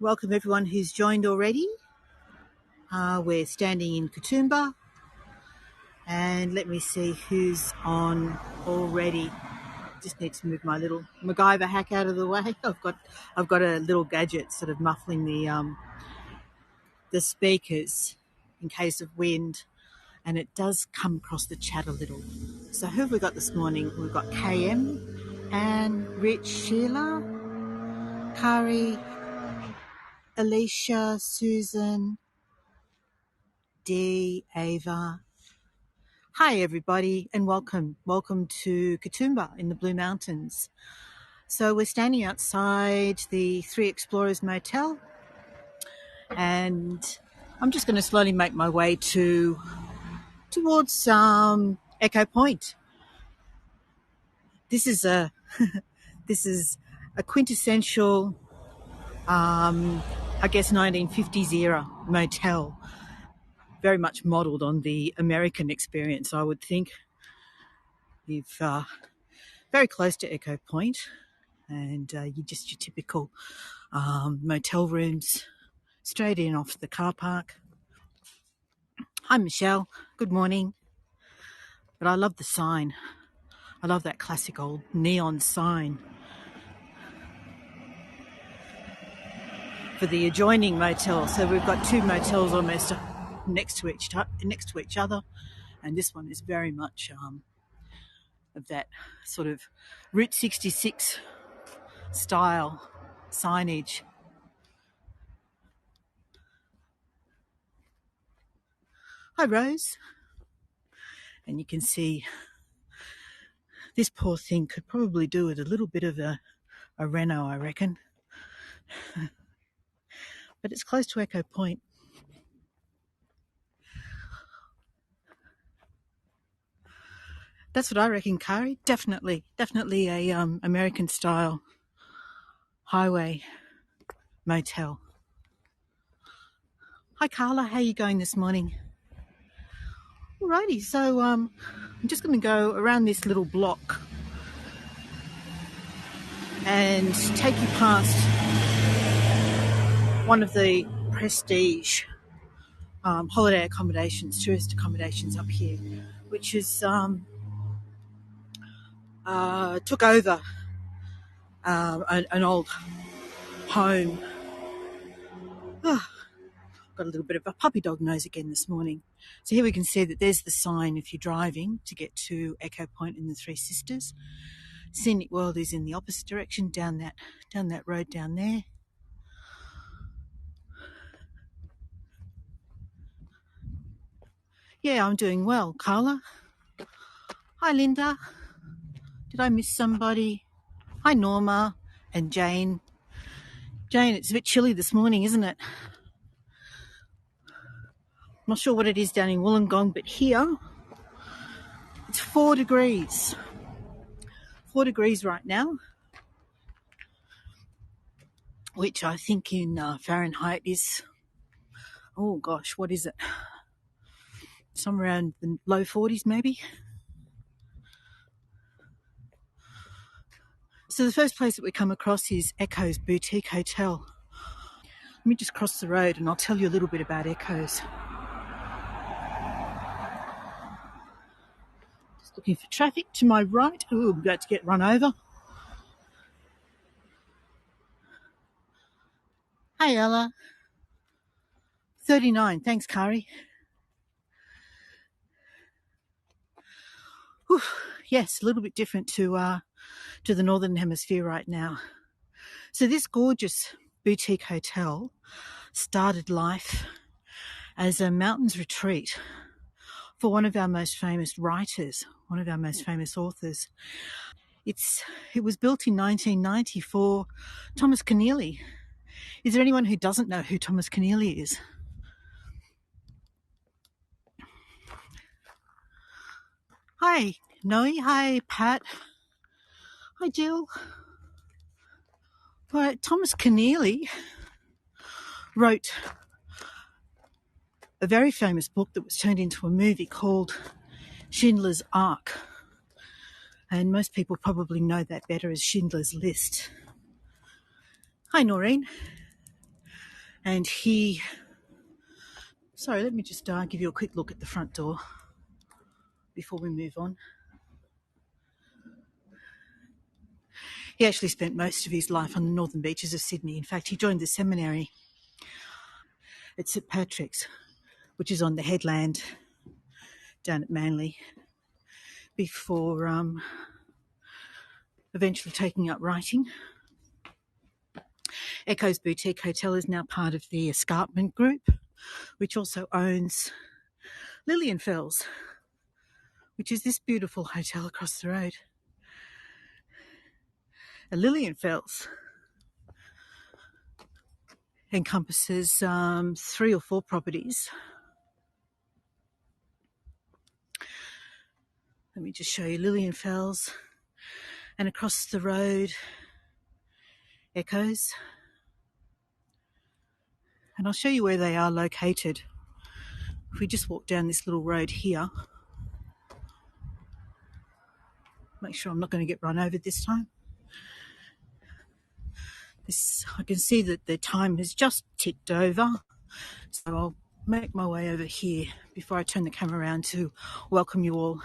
Welcome everyone who's joined already. We're standing in Katoomba, and let me see who's on already. Just need to move my little MacGyver hack out of the way. I've got a little gadget sort of muffling the speakers in case of wind, and it does come across the chat a little. So who have we got this morning? We've got KM, Anne, Rich, Sheila, Kari, Alicia, Susan, Dee, Ava. Hi everybody, and welcome to Katoomba in the Blue Mountains. So we're standing outside the Three Explorers Motel, and I'm just going to slowly make my way towards Echo Point. This is a quintessential, I guess 1950s era motel, very much modelled on the American experience, I would think. You've very close to Echo Point, and you're just your typical motel rooms straight in off the car park. Hi Michelle, good morning. But I love the sign. I love that classic old neon sign for the adjoining motel. So we've got two motels almost next to each other, and this one is very much of that sort of Route 66 style signage. Hi Rose. And you can see this poor thing could probably do with a little bit of a reno, I reckon. But it's close to Echo Point. That's what I reckon, Kari. Definitely a American style highway motel. Hi Carla, how are you going this morning? Alrighty, so I'm just going to go around this little block and take you past one of the prestige holiday accommodations, tourist accommodations up here, which is took over an old home. Got a little bit of a puppy dog nose again this morning. So here we can see that there's the sign if you're driving to get to Echo Point and the Three Sisters. Scenic World is in the opposite direction, down that road down there. Yeah, I'm doing well, Carla. Hi, Linda. Did I miss somebody? Hi, Norma and Jane. Jane, it's a bit chilly this morning, isn't it? I'm not sure what it is down in Wollongong, but here it's 4 degrees. 4 degrees right now, which I think in Fahrenheit is, oh gosh, what is it? Somewhere around the low 40s maybe. So the first place that we come across is Echo's Boutique Hotel. Let me just cross the road and I'll tell you a little bit about Echo's. Just looking for traffic to my right. Oh, I'm about to get run over. Hey Ella. 39, thanks Kari. Whew. Yes, a little bit different to the Northern Hemisphere right now. So this gorgeous boutique hotel started life as a mountains retreat for one of our most famous writers, one of our most famous authors. It was built in 1990 for Thomas Keneally. Is there anyone who doesn't know who Thomas Keneally is? Hi, Noe. Hi, Pat. Hi, Jill. Well, Thomas Keneally wrote a very famous book that was turned into a movie called Schindler's Ark. And most people probably know that better as Schindler's List. Hi, Noreen. And sorry, let me just give you a quick look at the front door before we move on. He actually spent most of his life on the northern beaches of Sydney. In fact, he joined the seminary at St Patrick's, which is on the headland down at Manly, before eventually taking up writing. Echo's Boutique Hotel is now part of the Escarpment Group, which also owns Lilienfels, which is this beautiful hotel across the road. A Lilienfels encompasses 3 or 4 properties. Let me just show you Lilienfels, and across the road, Echoes. And I'll show you where they are located. If we just walk down this little road here, make sure I'm not going to get run over this time. I can see that the time has just ticked over, so I'll make my way over here before I turn the camera around to welcome you all.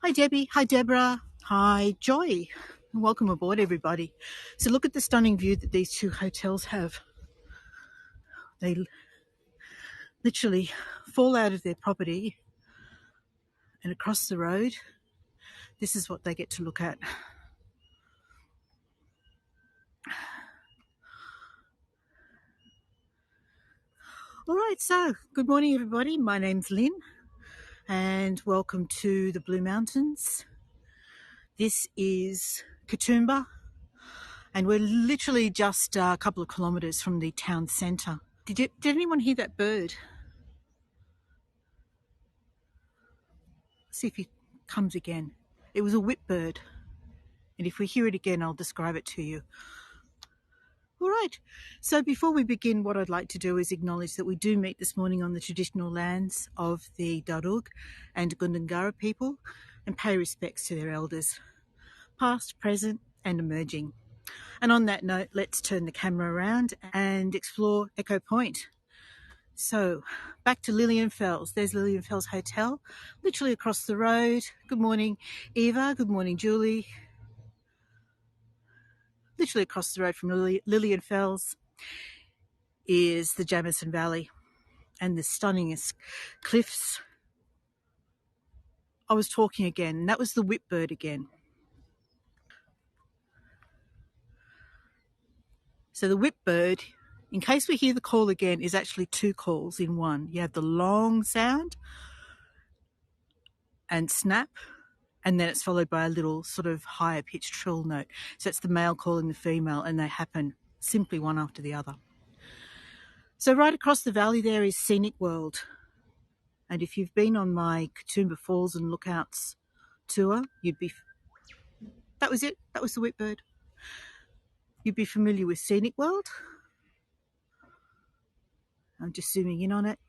Hi Debbie, hi Deborah, hi Joy. Welcome aboard everybody. So look at the stunning view that these 2 hotels have. They literally fall out of their property, and across the road, this is what they get to look at. All right, so good morning everybody. My name's Lynn and welcome to the Blue Mountains. This is Katoomba, and we're literally just a couple of kilometres from the town centre. Did anyone hear that bird? Let's see if he comes again. It was a whip bird, and if we hear it again, I'll describe it to you. All right, so before we begin, what I'd like to do is acknowledge that we do meet this morning on the traditional lands of the Darug and Gundungurra people and pay respects to their elders, past, present and emerging. And on that note, let's turn the camera around and explore Echo Point. So back to Lilienfels. There's Lilienfels Hotel, literally across the road. Good morning, Eva. Good morning, Julie. Literally across the road from Lilienfels is the Jamison Valley and the stunningest cliffs. I was talking again, and that was the whip bird again. So the whip bird, in case we hear the call again, is actually 2 calls in one. You have the long sound and snap, and then it's followed by a little sort of higher pitched trill note. So it's the male calling the female, and they happen simply one after the other. So right across the valley there is Scenic World. And if you've been on my Katoomba Falls and Lookouts tour, that was it. That was the whip bird. You'd be familiar with Scenic World. I'm just zooming in on it.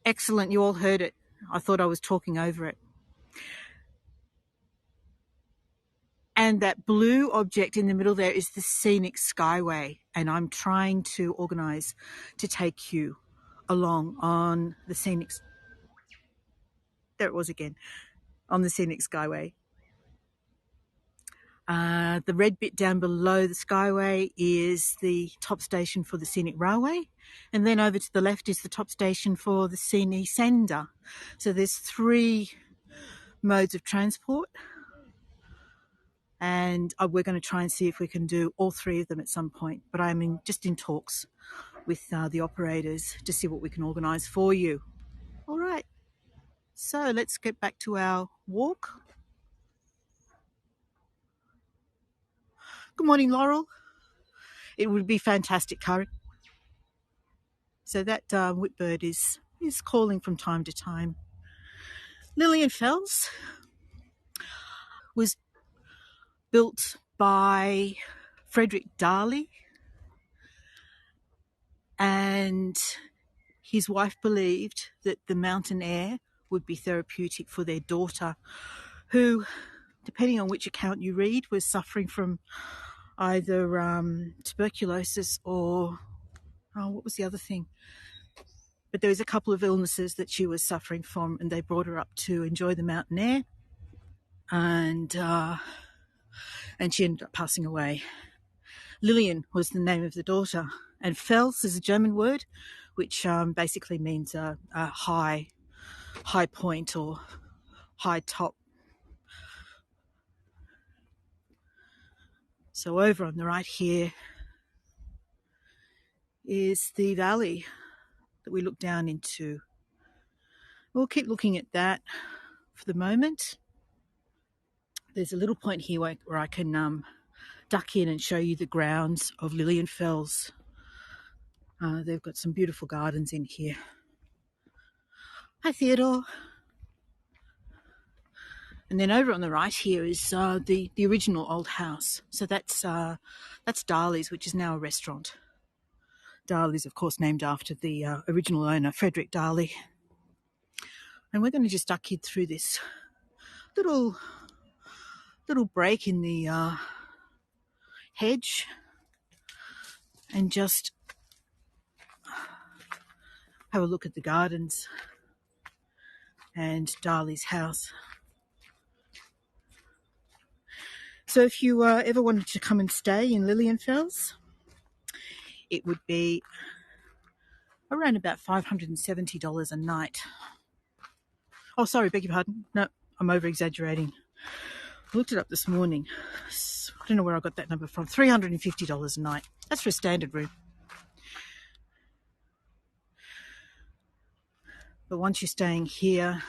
Excellent, you all heard it. I thought I was talking over it. And that blue object in the middle there is the Scenic Skyway, and I'm trying to organise to take you along on the Scenic... There it was again, on the Scenic Skyway. The red bit down below the Skyway is the top station for the Scenic Railway, and then over to the left is the top station for the Scenic Sender. So there's 3 modes of transport, and we're going to try and see if we can do all 3 of them at some point. But I'm just in talks with the operators to see what we can organise for you. All right, so let's get back to our walk. Good morning, Laurel. It would be fantastic curry. So that whipbird is calling from time to time. Lilienfels was built by Frederick Darley, and his wife believed that the mountain air would be therapeutic for their daughter, who, depending on which account you read, was suffering from either tuberculosis or, what was the other thing? But there was a couple of illnesses that she was suffering from, and they brought her up to enjoy the mountain air, and she ended up passing away. Lillian was the name of the daughter, and Fels is a German word, which basically means a high point or high top. So over on the right here is the valley that we look down into. We'll keep looking at that for the moment. There's a little point here where I can duck in and show you the grounds of Lilienfels. They've got some beautiful gardens in here. Hi, Theodore. And then over on the right here is the original old house. So that's Darley's, which is now a restaurant. Darley's, of course, named after the original owner, Frederick Darley. And we're going to just duck in through this little break in the hedge and just have a look at the gardens and Darley's house. So if you ever wanted to come and stay in Lilienfels, it would be around about $570 a night. Oh, sorry, beg your pardon. No, I'm over-exaggerating. I looked it up this morning. I don't know where I got that number from. $350 a night. That's for a standard room. But once you're staying here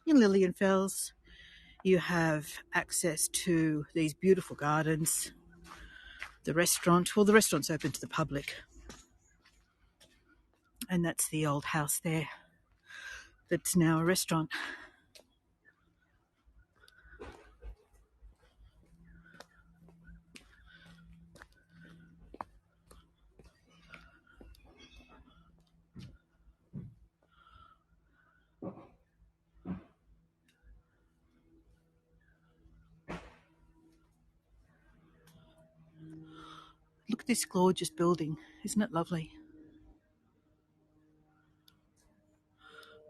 in Lilienfels, you have access to these beautiful gardens, the restaurant. Well, the restaurant's open to the public. And that's the old house there that's now a restaurant. Look at this gorgeous building. Isn't it lovely?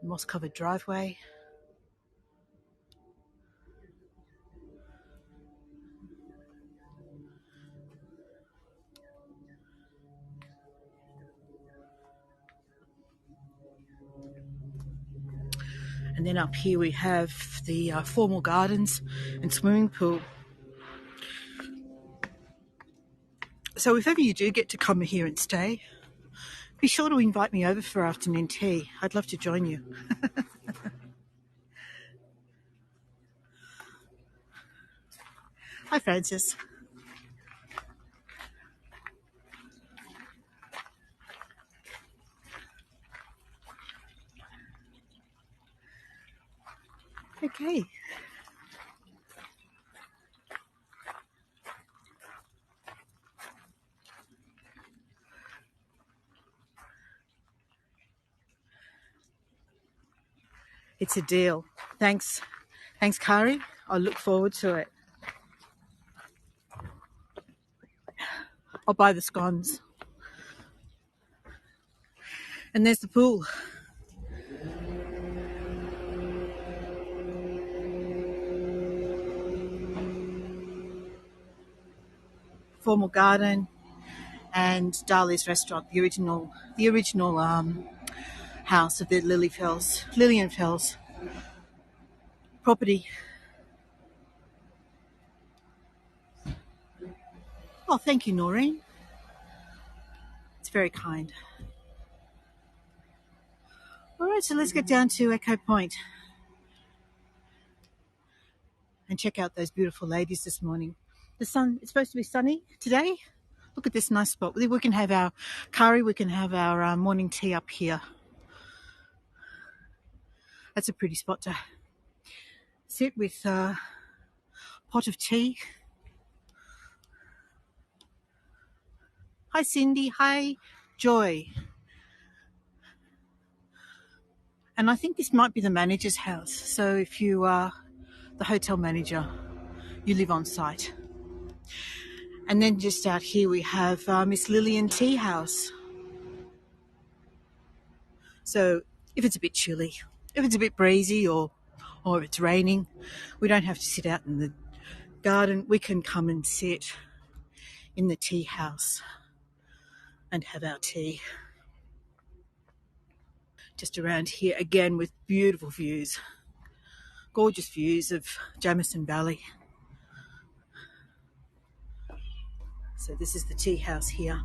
Moss-covered driveway. And then up here we have the formal gardens and swimming pool. So if ever you do get to come here and stay, be sure to invite me over for afternoon tea. I'd love to join you. Hi, Francis. Okay. It's a deal. Thanks, Kari. I look forward to it. I'll buy the scones. And there's the pool. Formal garden and Darley's restaurant, the original house of the Lilienfels property. Oh, thank you, Noreen. It's very kind. All right, so let's get down to Echo Point and check out those beautiful ladies this morning. The sun, it's supposed to be sunny today. Look at this nice spot. We can have our curry, we can have our morning tea up here. That's a pretty spot to sit with a pot of tea. Hi, Cindy. Hi, Joy. And I think this might be the manager's house. So if you the hotel manager. You live on site. And then just out here we have Miss Lillian Tea House. So if it's a bit chilly, if it's a bit breezy, or if it's raining, we don't have to sit out in the garden. We can come and sit in the tea house and have our tea. Just around here again with beautiful views, gorgeous views of Jamison Valley. So this is the tea house here.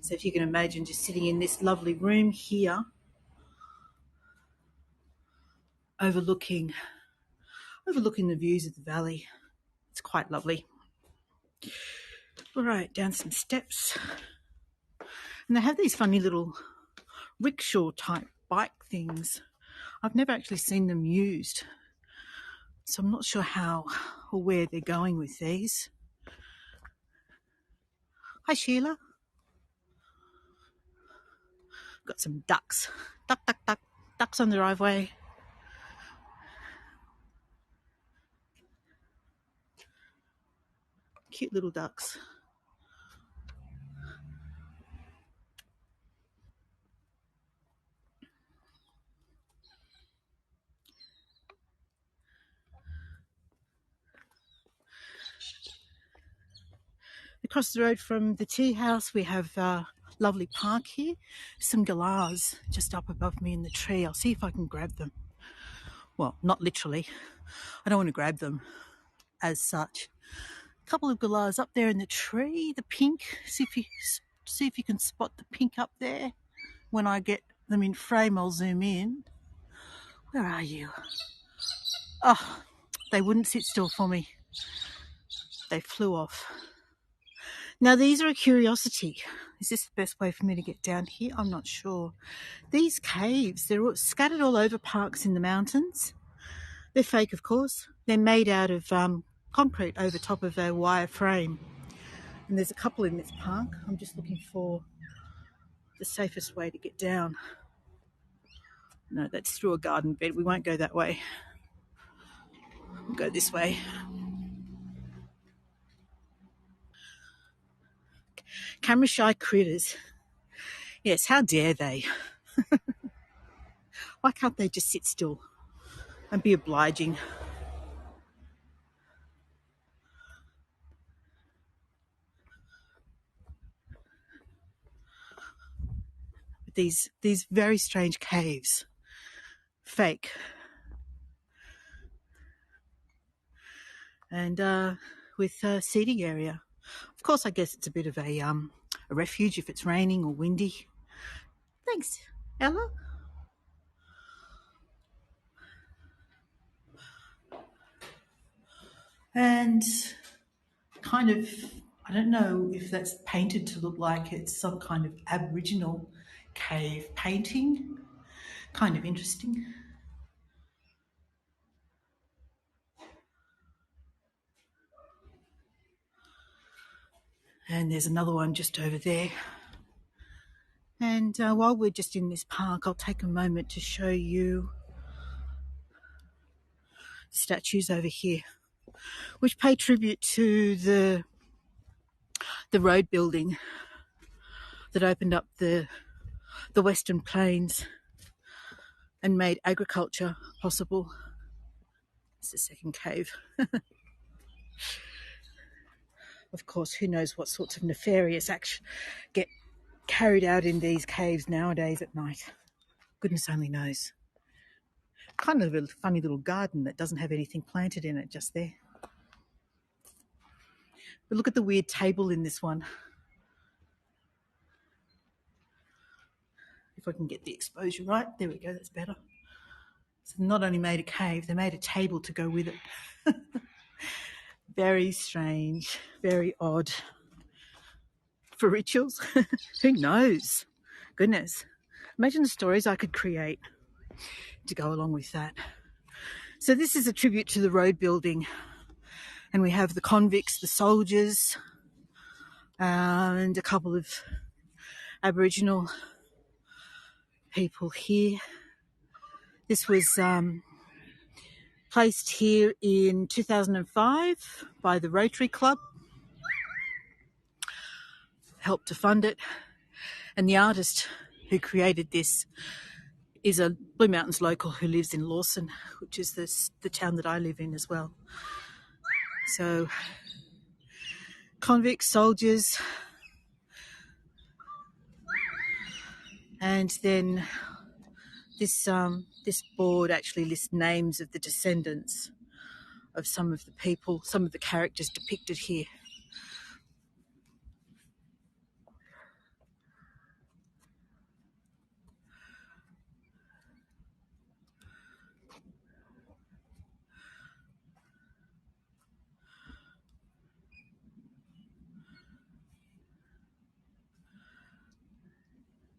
So if you can imagine just sitting in this lovely room here, overlooking the views of the valley. It's quite lovely. All right, down some steps. And they have these funny little rickshaw type bike things. I've never actually seen them used, so I'm not sure how or where they're going with these. Hi Sheila. Got some ducks. Duck, duck, duck. Ducks on the driveway. Cute little ducks. Across the road from the tea house, we have a lovely park here. Some galahs just up above me in the tree. I'll see if I can grab them. Well, not literally. I don't want to grab them as such. A couple of galahs up there in the tree. The pink. See if you can spot the pink up there. When I get them in frame, I'll zoom in. Where are you? Oh, they wouldn't sit still for me. They flew off. Now these are a curiosity. Is this the best way for me to get down here? I'm not sure. These caves, they're all scattered all over parks in the mountains. They're fake, of course. They're made out of concrete over top of a wire frame. And there's a couple in this park. I'm just looking for the safest way to get down. No, that's through a garden bed. We won't go that way. We'll go this way. Camera shy critters. Yes, how dare they? Why can't they just sit still and be obliging? These very strange caves. Fake. And with seating area. Of course, I guess it's a bit of a refuge if it's raining or windy. Thanks, Ella. And kind of, I don't know if that's painted to look like it's some kind of Aboriginal cave painting. Kind of interesting. And there's another one just over there. And while we're just in this park, I'll take a moment to show you statues over here, which pay tribute to the road building that opened up the Western Plains and made agriculture possible. It's the second cave. Of course, who knows what sorts of nefarious acts get carried out in these caves nowadays at night. Goodness only knows. Kind of a funny little garden that doesn't have anything planted in it just there. But look at the weird table in this one. If I can get the exposure right. There we go, that's better. So they not only made a cave, they made a table to go with it. Very strange, very odd. For rituals? Who knows? Goodness. Imagine the stories I could create to go along with that. So this is a tribute to the road building. And we have the convicts, the soldiers, and a couple of Aboriginal people here. This was placed here in 2005 by the Rotary Club, helped to fund it, and the artist who created this is a Blue Mountains local who lives in Lawson, which is the town that I live in as well. So convicts, soldiers, and then this board actually lists names of the descendants of some of the people, some of the characters depicted here.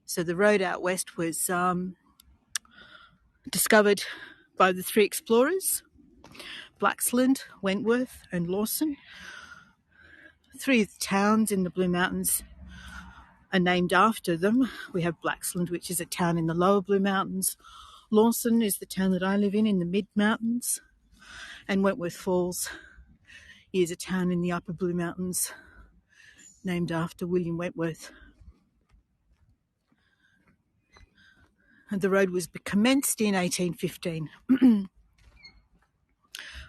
So the road out west was discovered by the three explorers, Blaxland, Wentworth and Lawson. Three of the towns in the Blue Mountains are named after them. We have Blaxland, which is a town in the lower Blue Mountains. Lawson is the town that I live in the mid mountains. And Wentworth Falls is a town in the upper Blue Mountains named after William Wentworth. And the road was commenced in 1815.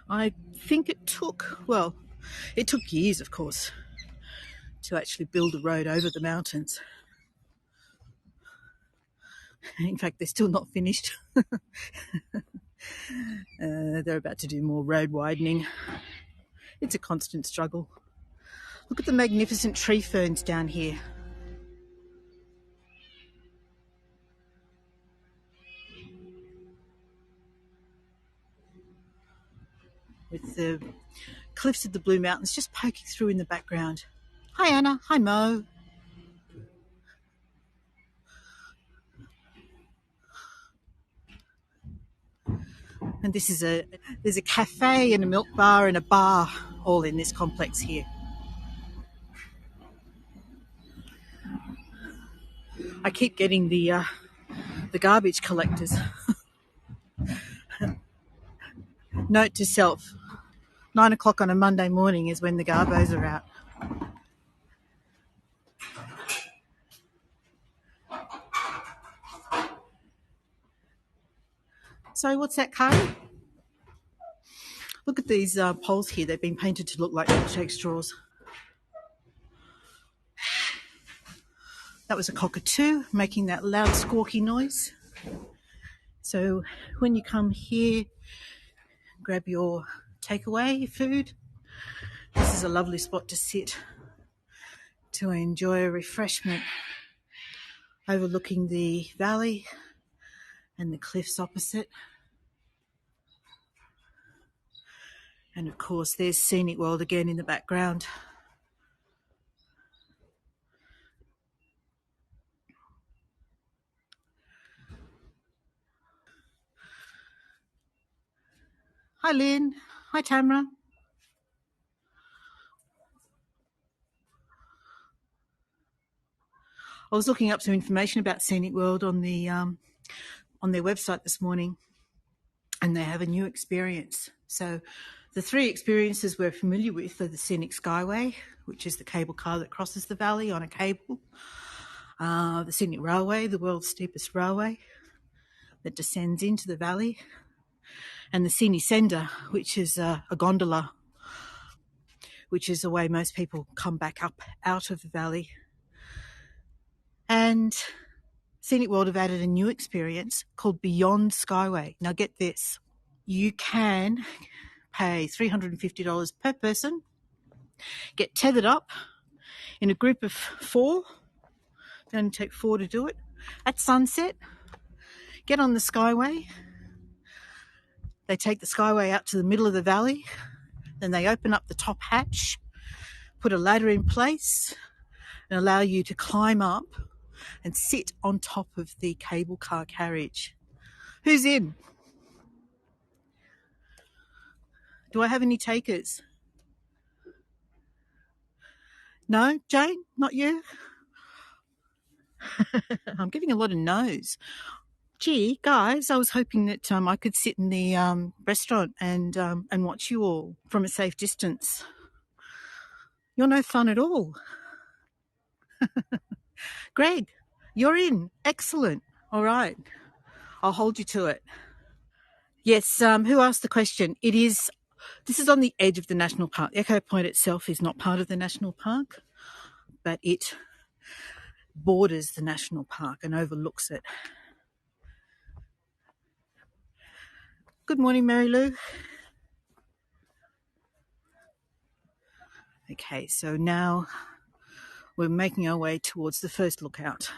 I think it took years, of course, to actually build a road over the mountains. In fact, they're still not finished. They're about to do more road widening. It's a constant struggle. Look at the magnificent tree ferns down here. With the cliffs of the Blue Mountains just poking through in the background. Hi Anna, hi Mo. And there's a cafe and a milk bar and a bar all in this complex here. I keep getting the garbage collectors. Note to self, 9 o'clock on a Monday morning is when the garbos are out. Sorry, what's that, Kari? Look at these poles here. They've been painted to look like milkshake straws. That was a cockatoo making that loud squawky noise. So when you come here, grab your takeaway food. This is a lovely spot to sit to enjoy a refreshment overlooking the valley and the cliffs opposite. And of course, there's Scenic World again in the background. Hi Lynn, hi Tamara. I was looking up some information about Scenic World on their website this morning, and they have a new experience. So the three experiences we're familiar with are the Scenic Skyway, which is the cable car that crosses the valley on a cable, the Scenic Railway, the world's steepest railway that descends into the valley, and the Scenic Sender, which is a gondola, which is the way most people come back up out of the valley. And Scenic World have added a new experience called Beyond Skyway. Now get this, you can pay $350 per person, get tethered up in a group of 4, it only take 4 to do it, at sunset, get on the Skyway. They take the Skyway out to the middle of the valley, then they open up the top hatch, put a ladder in place, and allow you to climb up and sit on top of the cable car carriage. Who's in? Do I have any takers? No, Jane, not you? I'm getting a lot of no's. Gee, guys, I was hoping that I could sit in the restaurant and watch you all from a safe distance. You're no fun at all. Greg, you're in. Excellent. All right. I'll hold you to it. Yes, who asked the question? This is on the edge of the national park. Echo Point itself is not part of the national park, but it borders the national park and overlooks it. Good morning, Mary Lou. Okay, so now we're making our way towards the first lookout.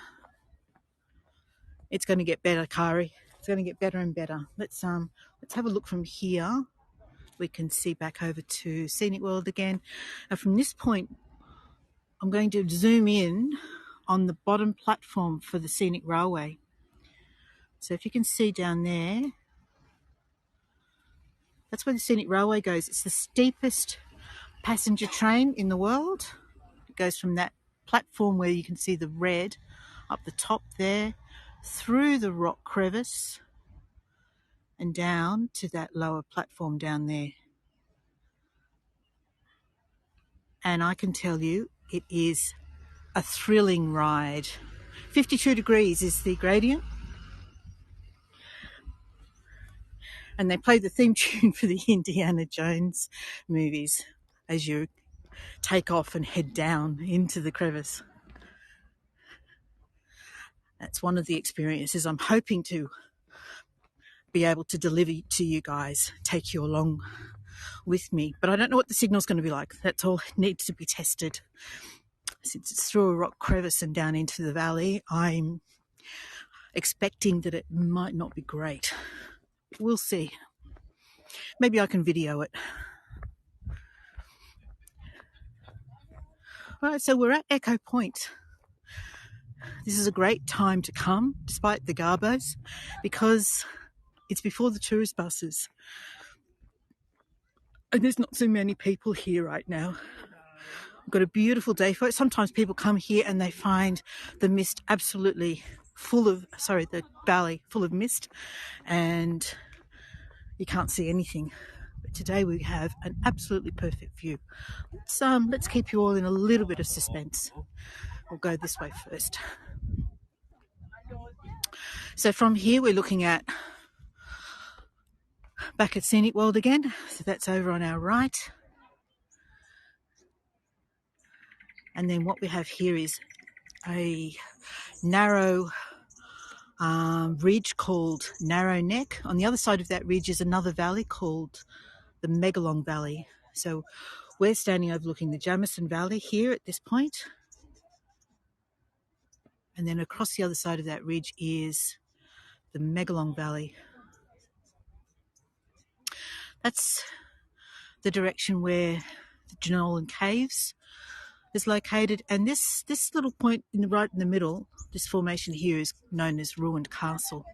It's going to get better, Kari. It's going to get better and better. Let's have a look from here. We can see back over to Scenic World again. And from this point, I'm going to zoom in on the bottom platform for the Scenic Railway. So if you can see down there, that's where the Scenic Railway goes. It's the steepest passenger train in the world. It goes from that platform where you can see the red up the top there, through the rock crevice and down to that lower platform down there. And I can tell you, it is a thrilling ride. 52 degrees is the gradient. And they play the theme tune for the Indiana Jones movies as you take off and head down into the crevice. That's one of the experiences I'm hoping to be able to deliver to you guys, take you along with me. But I don't know what the signal's going to be like. That's all needs to be tested. Since it's through a rock crevice and down into the valley, I'm expecting that it might not be great. We'll see. Maybe I can video it. All right, so we're at Echo Point. This is a great time to come, despite the garbos, because it's before the tourist buses. And there's not so many people here right now. We've got a beautiful day for it. Sometimes people come here and they find the mist absolutely the valley full of mist, and you can't see anything. But today we have an absolutely perfect view. Let's keep you all in a little bit of suspense. We'll go this way first. So from here we're looking at back at Scenic World again. So that's over on our right. And then what we have here is a narrow ridge called Narrow Neck. On the other side of that ridge is another valley called the Megalong Valley. So we're standing overlooking the Jamison Valley here at this point. And then across the other side of that ridge is the Megalong Valley. That's the direction where the Jenolan Caves is located. And this little point right in the middle, this formation here, is known as Ruined Castle.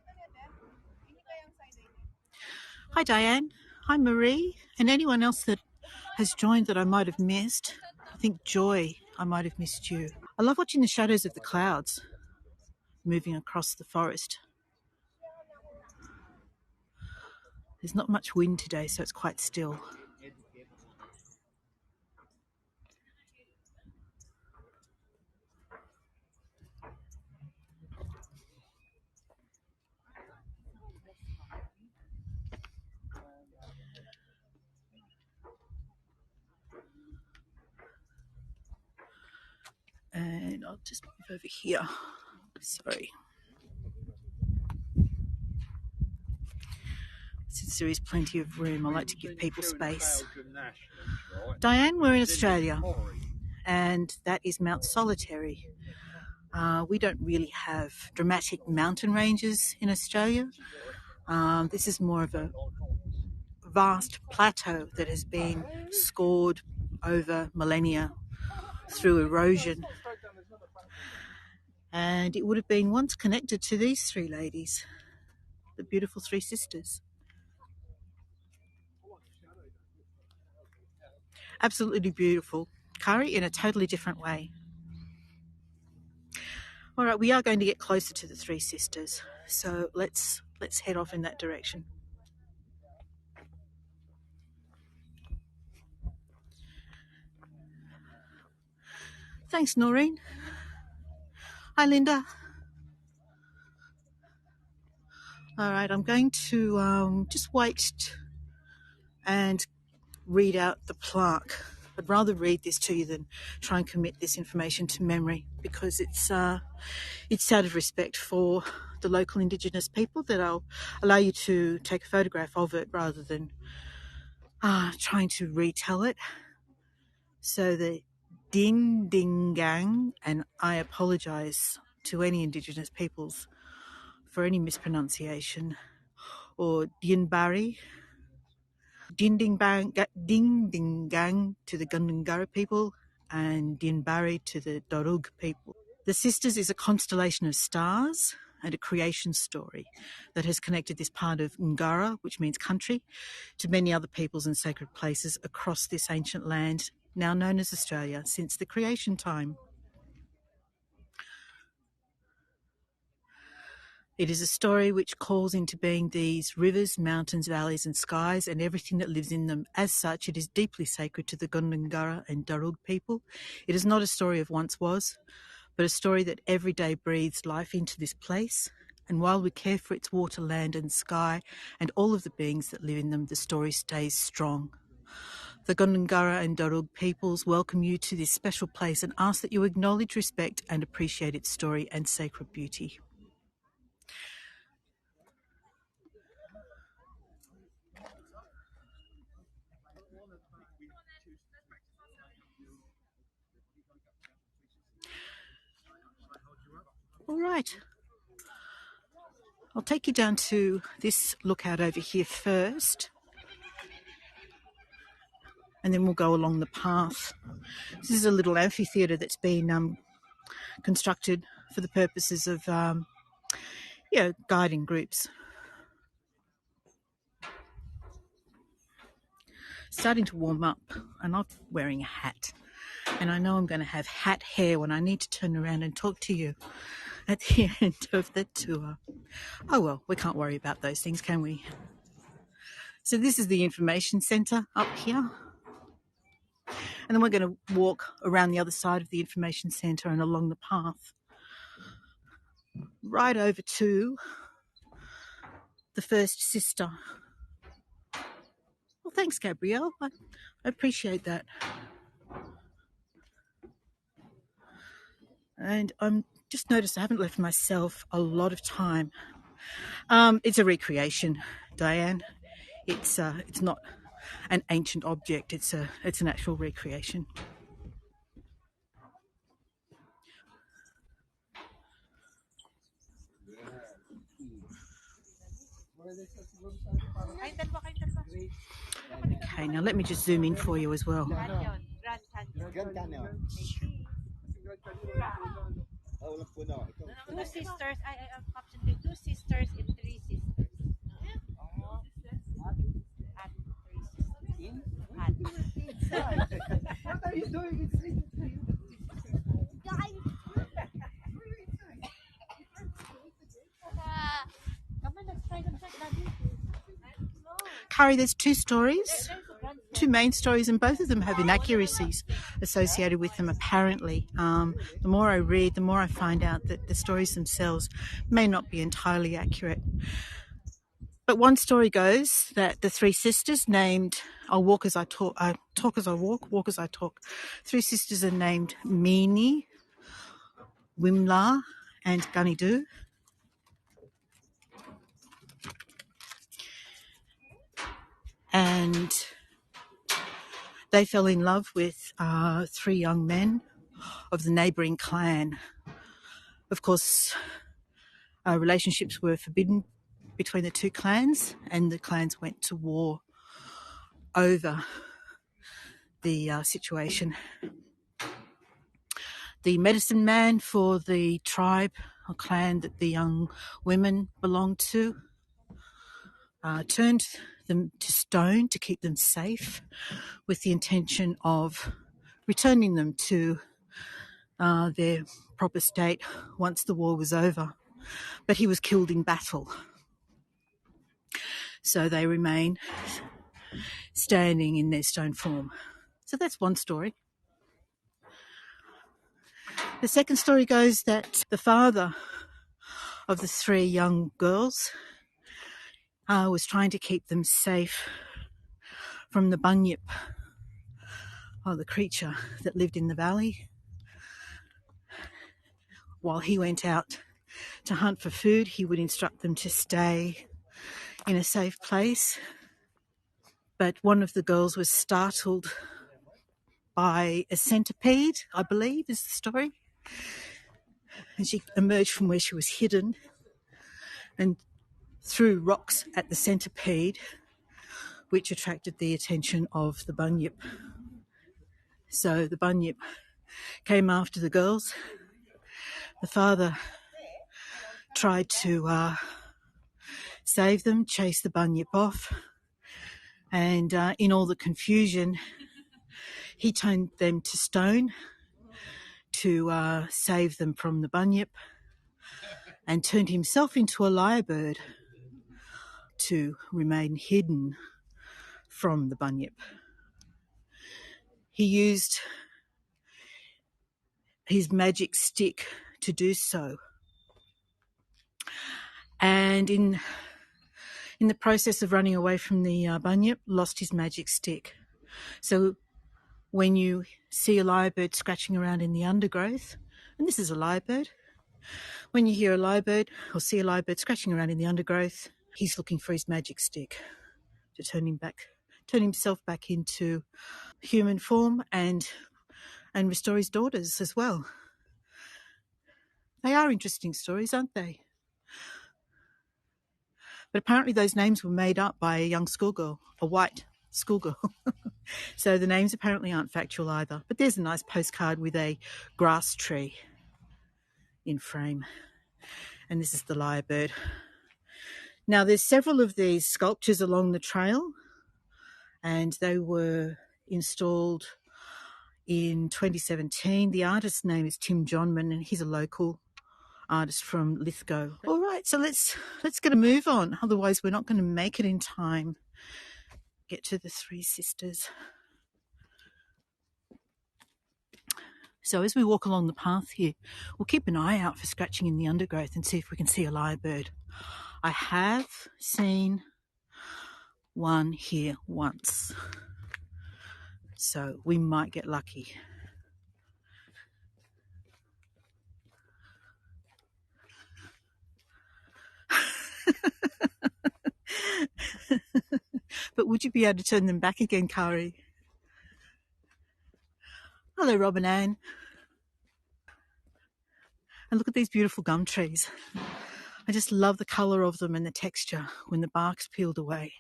Hi, Diane. Hi, Marie. And anyone else that has joined that I might have missed. I think Joy, I might have missed you. I love watching the shadows of the clouds moving across the forest. There's not much wind today, so it's quite still. And I'll just move over here. Sorry. Since there is plenty of room, I like to give people space. Diane, we're in Australia, and that is Mount Solitary. We don't really have dramatic mountain ranges in Australia. This is more of a vast plateau that has been scored over millennia through erosion. And it would have been once connected to these three ladies, the beautiful three sisters. Absolutely beautiful. Kari, in a totally different way. All right, we are going to get closer to the three sisters. So let's head off in that direction. Thanks, Noreen. Hi, Linda. All right, I'm going to just wait and read out the plaque. I'd rather read this to you than try and commit this information to memory, because it's out of respect for the local Indigenous people that I'll allow you to take a photograph of it rather than trying to retell it. So the Ding Ding Gang, and I apologise to any Indigenous peoples for any mispronunciation, or Ding Ding Ding Gang to the Gundungurra people, and Ding to the Darug people. The Sisters is a constellation of stars and a creation story that has connected this part of Ngara, which means country, to many other peoples and sacred places across this ancient land, now known as Australia, since the creation time. It is a story which calls into being these rivers, mountains, valleys and skies and everything that lives in them. As such, it is deeply sacred to the Gundungurra and Darug people. It is not a story of once was, but a story that every day breathes life into this place. And while we care for its water, land and sky and all of the beings that live in them, the story stays strong. The Gundungurra and Darug peoples welcome you to this special place and ask that you acknowledge, respect and appreciate its story and sacred beauty. All right. I'll take you down to this lookout over here first, and then we'll go along the path. This is a little amphitheatre that's been constructed for the purposes of guiding groups. Starting to warm up, and I'm wearing a hat, and I know I'm going to have hat hair when I need to turn around and talk to you at the end of the tour. Oh well, we can't worry about those things, can we? So this is the information centre up here, and then we're going to walk around the other side of the information centre and along the path right over to the first sister. Well, thanks, Gabrielle. I appreciate that. And I'm just noticed I haven't left myself a lot of time. It's a recreation, Diane. It's not an ancient object. It's an actual recreation. Okay, now let me just zoom in for you as well. Two sisters, I am option 2 sisters and 3 sisters. What are you doing? Carrie, there's two stories, two main stories, and both of them have inaccuracies associated with them, apparently. The more I read, the more I find out that the stories themselves may not be entirely accurate. But one story goes that the three sisters named, I'll walk as I talk, talk as I walk as I talk. Three sisters are named Meeni, Wimla, and Ganidu. And they fell in love with 3 young men of the neighbouring clan. Of course, relationships were forbidden between the 2 clans, and the clans went to war over the situation. The medicine man for the tribe or clan that the young women belonged to turned them to stone to keep them safe, with the intention of returning them to their proper state once the war was over. but he was killed in battle. So they remain standing in their stone form. So that's one story. The second story goes that the father of the three young girls was trying to keep them safe from the bunyip, or the creature that lived in the valley. While he went out to hunt for food, he would instruct them to stay in a safe place. But one of the girls was startled by a centipede, I believe is the story. And she emerged from where she was hidden and threw rocks at the centipede, which attracted the attention of the bunyip. So the bunyip came after the girls. The father tried to save them, chase the bunyip off, and in all the confusion, he turned them to stone to save them from the bunyip, and turned himself into a lyrebird to remain hidden from the bunyip. He used his magic stick to do so, and in the process of running away from the bunyip, lost his magic stick. So when you see a lyrebird scratching around in the undergrowth, and this is a lyrebird, when you hear a lyrebird or see a lyrebird scratching around in the undergrowth, he's looking for his magic stick to turn himself back into human form and restore his daughters as well. They are interesting stories, aren't they? But apparently those names were made up by a young schoolgirl, a white schoolgirl. So the names apparently aren't factual either. But there's a nice postcard with a grass tree in frame. And this is the lyrebird. Now there's several of these sculptures along the trail, and they were installed in 2017. The artist's name is Tim Johnman, and he's a local artist from Lithgow. All right, so let's get a move on. Otherwise, we're not going to make it in time. Get to the Three Sisters. So as we walk along the path here, we'll keep an eye out for scratching in the undergrowth and see if we can see a lyrebird. I have seen one here once, so we might get lucky. But would you be able to turn them back again, Kari? Hello, Robin Ann. And look at these beautiful gum trees. I just love the colour of them and the texture when the bark's peeled away.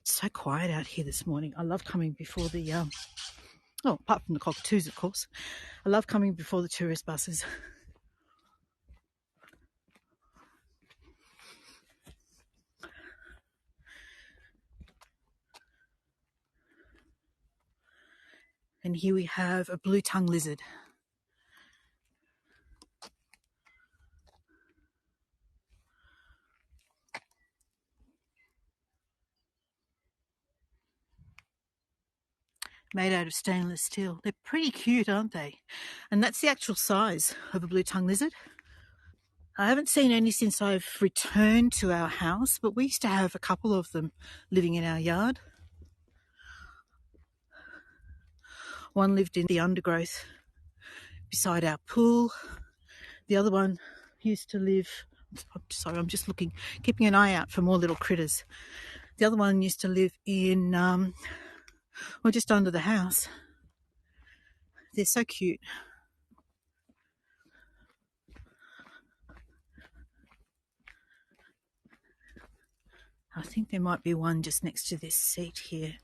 It's so quiet out here this morning. I love coming before the, apart from the cockatoos, of course. I love coming before the tourist buses. And here we have a blue-tongued lizard. Made out of stainless steel. They're pretty cute, aren't they? And that's the actual size of a blue-tongued lizard. I haven't seen any since I've returned to our house, but we used to have a couple of them living in our yard. One lived in the undergrowth beside our pool. The other one used to live... Sorry, I'm just looking, keeping an eye out for more little critters. The other one used to live in, just under the house. They're so cute. I think there might be one just next to this seat here.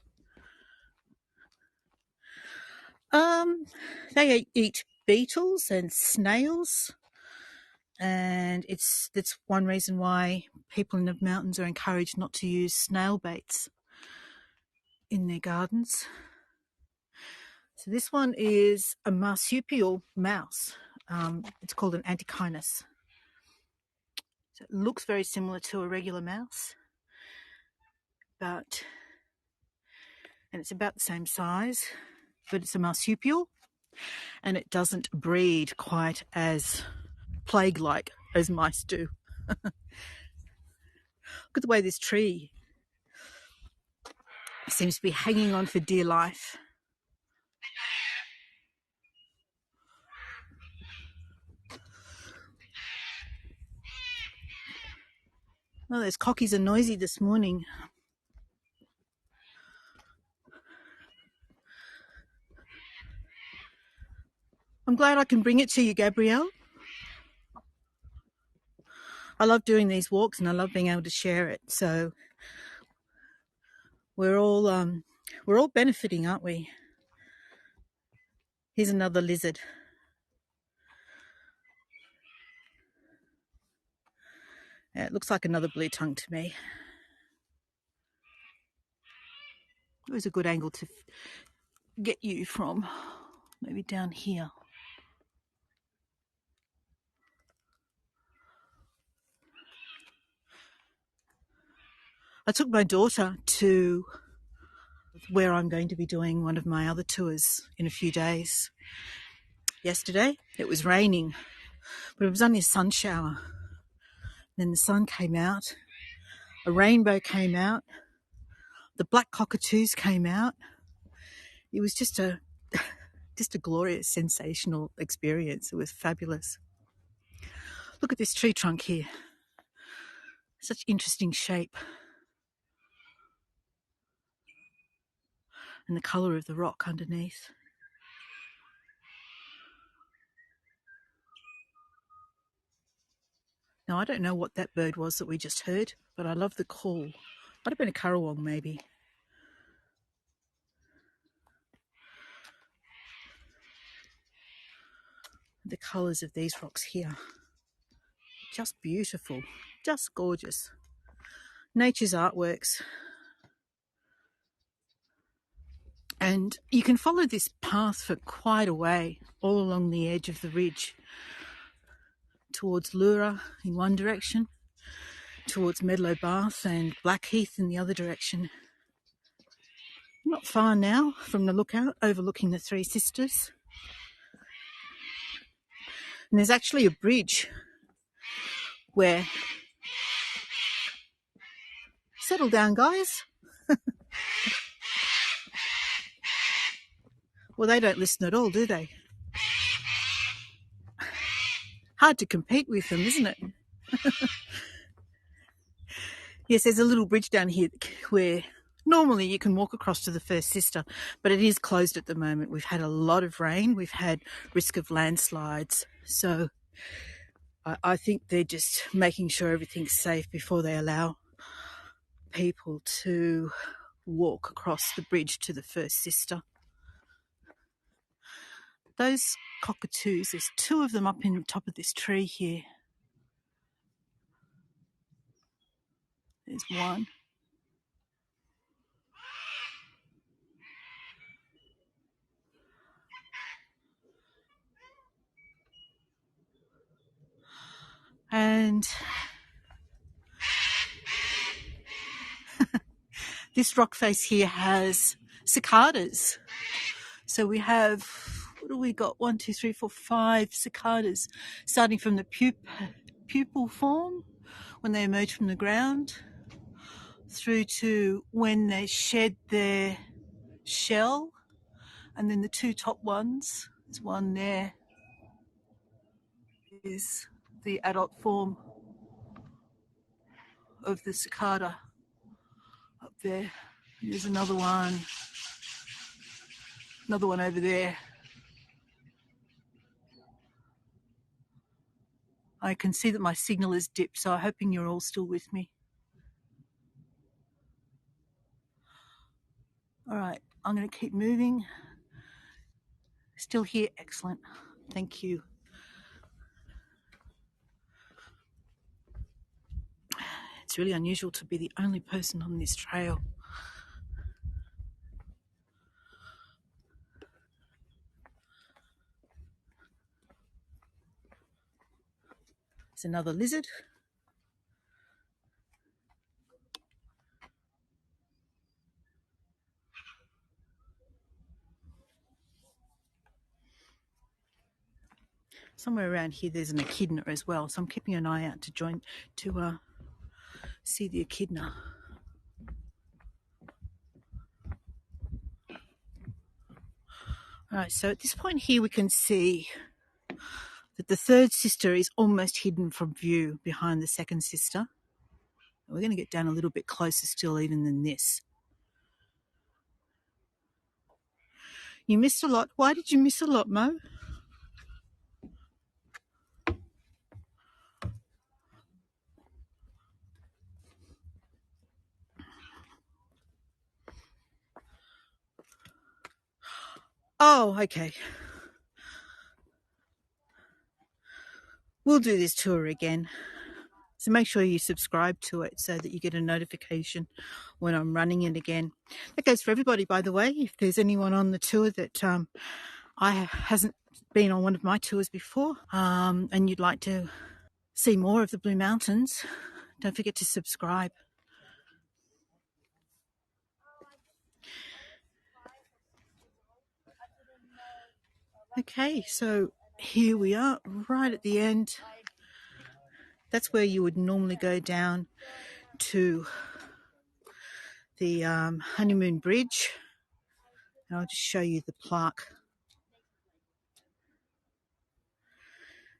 They eat beetles and snails, and that's one reason why people in the mountains are encouraged not to use snail baits in their gardens. So this one is a marsupial mouse, It's called an antechinus. So it looks very similar to a regular mouse, and it's about the same size, but it's a marsupial, and it doesn't breed quite as plague-like as mice do. Look at the way this tree seems to be hanging on for dear life. Oh, those cockies are noisy this morning. I'm glad I can bring it to you, Gabrielle. I love doing these walks and I love being able to share it. So we're all benefiting, aren't we? Here's another lizard. Yeah, it looks like another blue tongue to me. It was a good angle to get you from, maybe down here. I took my daughter to where I'm going to be doing one of my other tours in a few days. Yesterday, it was raining, but it was only a sun shower. Then the sun came out, a rainbow came out, the black cockatoos came out. It was just a glorious, sensational experience. It was fabulous. Look at this tree trunk here. Such interesting shape. And the colour of the rock underneath. Now, I don't know what that bird was that we just heard, but I love the call. Might have been a currawong, maybe. The colours of these rocks here. Just beautiful. Just gorgeous. Nature's artworks. And you can follow this path for quite a way, all along the edge of the ridge, towards Lura in one direction, towards Medlow Bath and Blackheath in the other direction. Not far now from the lookout overlooking the Three Sisters. And there's actually a bridge where... Settle down, guys. Well, they don't listen at all, do they? Hard to compete with them, isn't it? Yes, there's a little bridge down here where normally you can walk across to the First Sister, but it is closed at the moment. We've had a lot of rain. We've had risk of landslides. So I think they're just making sure everything's safe before they allow people to walk across the bridge to the First Sister. Those cockatoos, there's two of them up in the top of this tree here. There's one. And this rock face here has cicadas. So we have, what do we got? 1, 2, 3, 4, 5 cicadas, starting from the pupal form, when they emerge from the ground, through to when they shed their shell, and then the two top ones, there's one there, is the adult form of the cicada up there. There's another one over there. I can see that my signal is dipped, so I'm hoping you're all still with me. All right, I'm going to keep moving. Still here, excellent. Thank you. It's really unusual to be the only person on this trail. It's another lizard. Somewhere around here there's an echidna as well, so I'm keeping an eye out to see the echidna. Alright, so at this point here we can see that the third sister is almost hidden from view behind the second sister. We're going to get down a little bit closer still even than this. You missed a lot. Why did you miss a lot, Mo? Oh, okay. We'll do this tour again. So make sure you subscribe to it so that you get a notification when I'm running it again. That goes for everybody, by the way. If there's anyone on the tour that hasn't been on one of my tours before, and you'd like to see more of the Blue Mountains, don't forget to subscribe. Okay, so here we are right at the end. That's where you would normally go down to the Honeymoon Bridge. And I'll just show you the plaque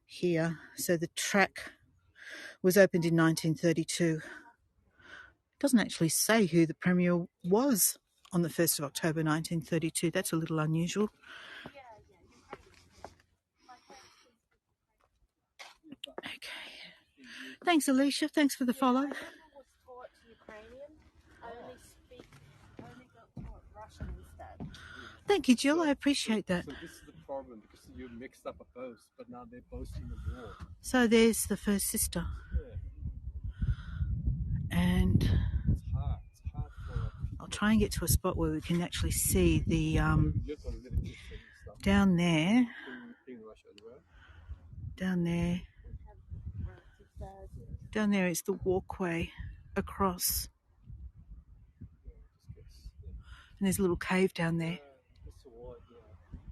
here. So the track was opened in 1932. It doesn't actually say who the premier was on the 1st of October 1932. That's a little unusual. Okay. Thanks, Alicia. Thanks for the follow. I never was taught Ukrainian. I only got taught Russian instead. Thank you, Jill. I appreciate that. So this is the problem, because you mixed up a post, but now they're posting the war. So there's the first sister. Yeah. And It's hard for I'll try and get to a spot where we can actually see the look on literature and stuff down there. in Russia as well. Down there. Down there is the walkway across. And there's a little cave down there. It's a war,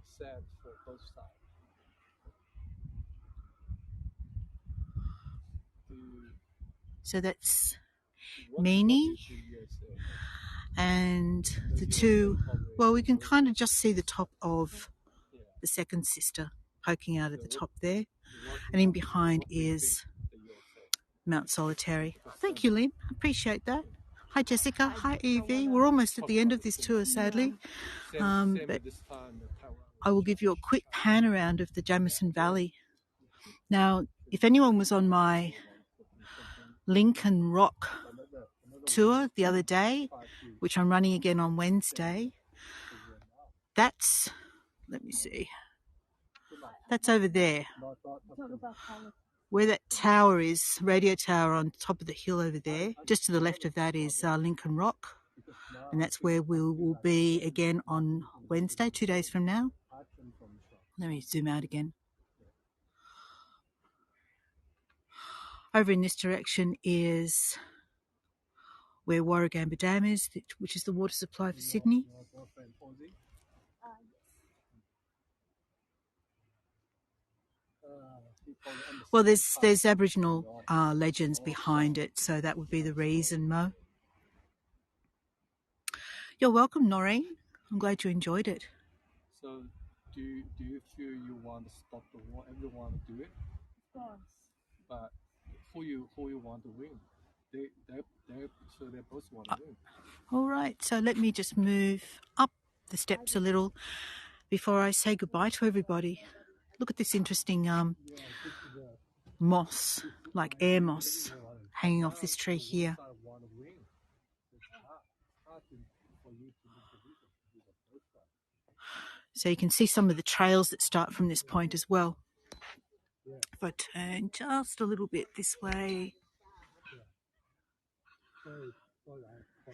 sad for both sides. So that's Meanie. And the two, well, we can kind of just see the top of the second sister poking out at the top there. And in behind is Mount Solitary. Thank you, Lynn. Appreciate that. Hi, Jessica. Hi, Evie. We're almost at the end of this tour, sadly. But I will give you a quick pan around of the Jamison Valley. Now, if anyone was on my Lincoln Rock tour the other day, which I'm running again on Wednesday, that's, let me see, that's over there. Where that tower is, radio tower on top of the hill over there, just to the left of that is Lincoln Rock. And that's where we will be again on Wednesday, 2 days from now. Let me zoom out again. Over in this direction is where Warragamba Dam is, which is the water supply for Sydney. Well, there's Aboriginal legends behind it, so that would be the reason, Mo. You're welcome, Noreen. I'm glad you enjoyed it. So, do you feel you want to stop the war? Everyone do it, Of course. but who you want to win? They both want to win. All right, so let me just move up the steps a little before I say goodbye to everybody. Look at this interesting moss, like air moss, hanging off this tree here. So you can see some of the trails that start from this point as well. If I turn just a little bit this way,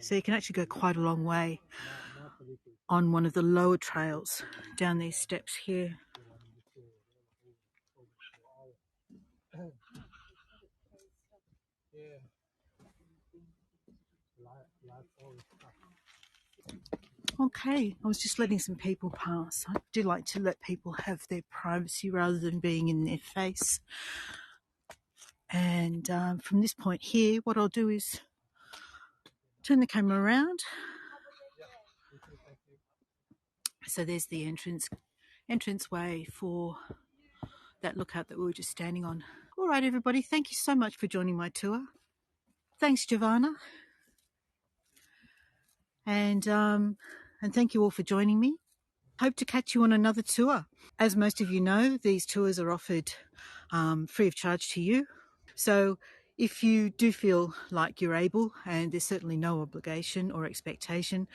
so you can actually go quite a long way on one of the lower trails down these steps here. Yeah. Life's always tough. Okay, I was just letting some people pass. I do like to let people have their privacy rather than being in their face. And from this point here, what I'll do is turn the camera around. You too, thank you. So there's the entranceway for that lookout that we were just standing on. All right, everybody, thank you so much for joining my tour. Thanks, Giovanna. And thank you all for joining me. Hope to catch you on another tour. As most of you know, these tours are offered free of charge to you. So if you do feel like you're able, and there's certainly no obligation or expectation,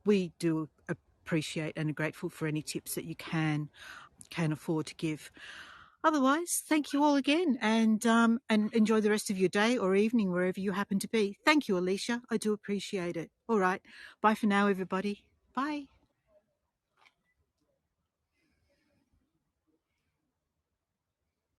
we do appreciate and are grateful for any tips that you can afford to give. Otherwise, thank you all again, and enjoy the rest of your day or evening wherever you happen to be. Thank you, Alicia. I do appreciate it. All right. Bye for now, everybody. Bye.